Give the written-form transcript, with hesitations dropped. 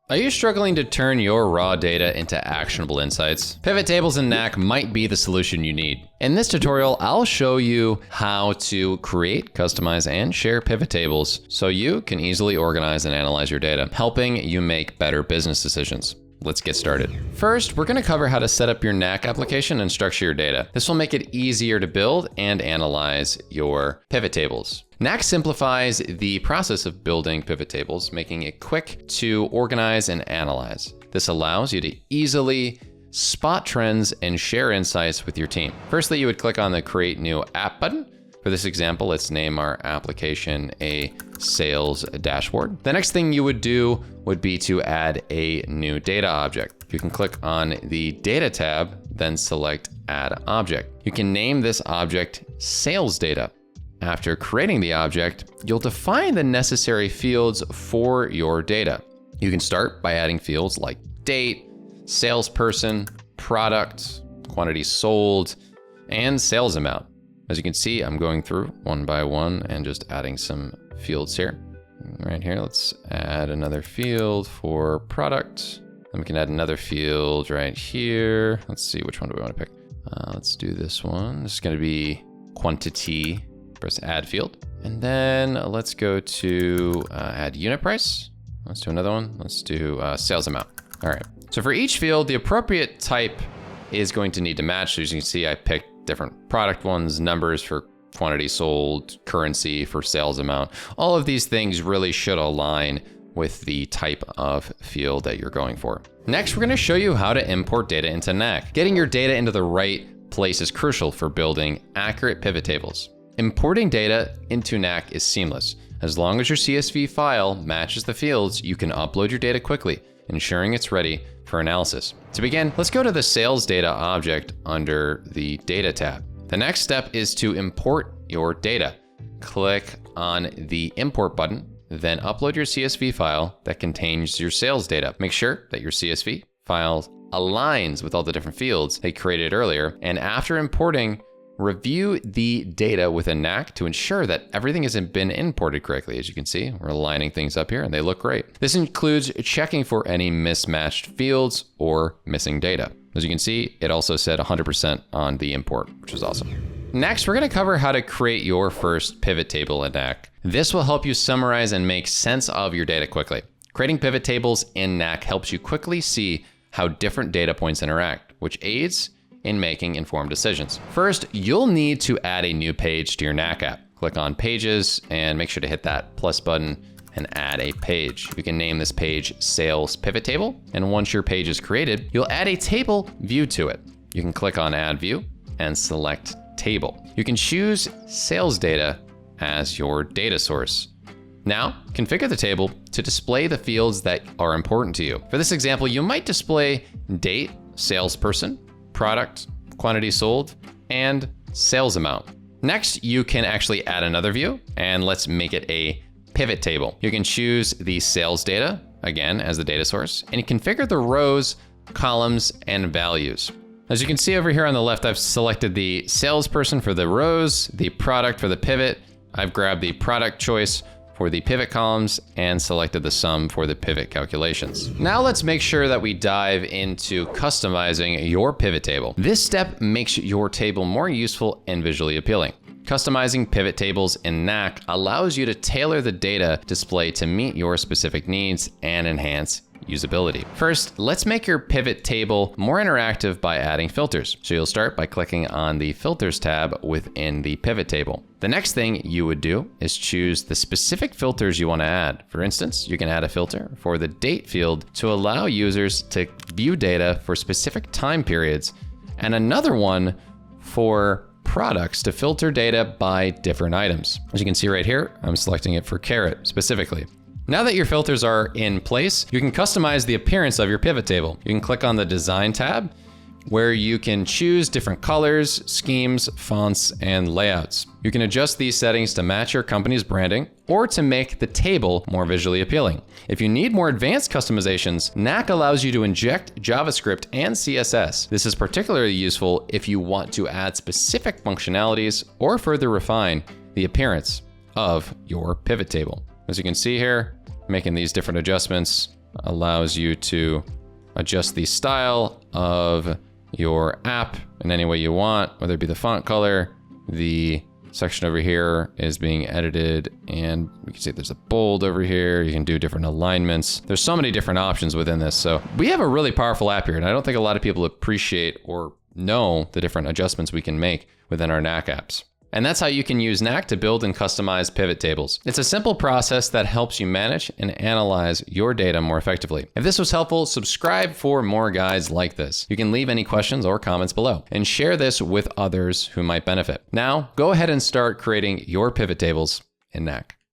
Are you struggling to turn your raw data into actionable insights? Pivot tables in Knack might be the solution you need. In this tutorial, I'll show you how to create, customize, and share pivot tables so you can easily organize and analyze your data, helping you make better business decisions. Let's get started. First, we're going to cover how to set up your Knack application and structure your data. This will make it easier to build and analyze your pivot tables. Knack simplifies the process of building pivot tables, making it quick to organize and analyze. This allows you to easily spot trends and share insights with your team. Firstly, you would click on the Create New App button. For this example, let's name our application a sales dashboard. The next thing you would do would be to add a new data object. You can click on the Data tab, then select Add Object. You can name this object Sales Data. After creating the object, you'll define the necessary fields for your data. You can start by adding fields like date, salesperson, product, quantity sold, and sales amount. As you can see, I'm going through one by one and just adding some fields here. Right here, let's add another field for product. Then we can add another field right here. Let's see, which one do we want to pick? Let's do this one. This is going to be quantity. Press add field. And then let's go to add unit price. Let's do another one. Let's do sales amount. All right. So for each field, the appropriate type is going to need to match. So as you can see, I picked different product ones, numbers for quantity sold, currency for sales amount. All of these things really should align with the type of field that you're going for. Next, we're going to show you how to import data into Knack. Getting your data into the right place is crucial for building accurate pivot tables. Importing data into Knack is seamless. As long as your CSV file matches the fields, you can upload your data quickly, ensuring it's ready for analysis. To begin, let's go to the sales data object under the Data tab. The next step is to import your data. Click on the Import button, then upload your CSV file that contains your sales data. Make sure that your CSV file aligns with all the different fields they created earlier, and after importing, review the data within Knack to ensure that everything has been imported correctly. As you can see, we're lining things up here and they look great. This includes checking for any mismatched fields or missing data. As you can see, it also said 100% on the import, which is awesome. Next, we're going to cover how to create your first pivot table in Knack. This will help you summarize and make sense of your data quickly. Creating pivot tables in Knack helps you quickly see how different data points interact, which aids in making informed decisions. First, you'll need to add a new page to your Knack app. Click on Pages and make sure to hit that plus button and add a page. You can name this page Sales Pivot Table, and once your page is created, you'll add a table view to it. You can click on Add View and select Table. You can choose sales data as your data source. Now, configure the table to display the fields that are important to you. For this example, you might display date, salesperson, product, quantity sold, and sales amount. Next, you can actually add another view, and let's make it a pivot table. You can choose the sales data, again, as the data source, and configure the rows, columns, and values. As you can see over here on the left, I've selected the salesperson for the rows, the product for the pivot. I've grabbed the product choice for the pivot columns and selected the sum for the pivot calculations. Now let's make sure that we dive into customizing your pivot table. This step makes your table more useful and visually appealing. Customizing pivot tables in Knack allows you to tailor the data display to meet your specific needs and enhance usability. First, let's make your pivot table more interactive by adding filters. So you'll start by clicking on the Filters tab within the pivot table. The next thing you would do is choose the specific filters you want to add. For instance, you can add a filter for the date field to allow users to view data for specific time periods, and another one for products to filter data by different items. As you can see right here, I'm selecting it for carrot specifically. Now that your filters are in place, you can customize the appearance of your pivot table. You can click on the Design tab, where you can choose different colors, schemes, fonts, and layouts. You can adjust these settings to match your company's branding or to make the table more visually appealing. If you need more advanced customizations, Knack allows you to inject JavaScript and CSS. This is particularly useful if you want to add specific functionalities or further refine the appearance of your pivot table. As you can see here, making these different adjustments allows you to adjust the style of your app in any way you want, whether it be the font color, the section over here is being edited, and we can see there's a bold over here. You can do different alignments. There's so many different options within this. So we have a really powerful app here, and I don't think a lot of people appreciate or know the different adjustments we can make within our Knack apps. And that's how you can use Knack to build and customize pivot tables. It's a simple process that helps you manage and analyze your data more effectively. If this was helpful, subscribe for more guides like this. You can leave any questions or comments below and share this with others who might benefit. Now, go ahead and start creating your pivot tables in Knack.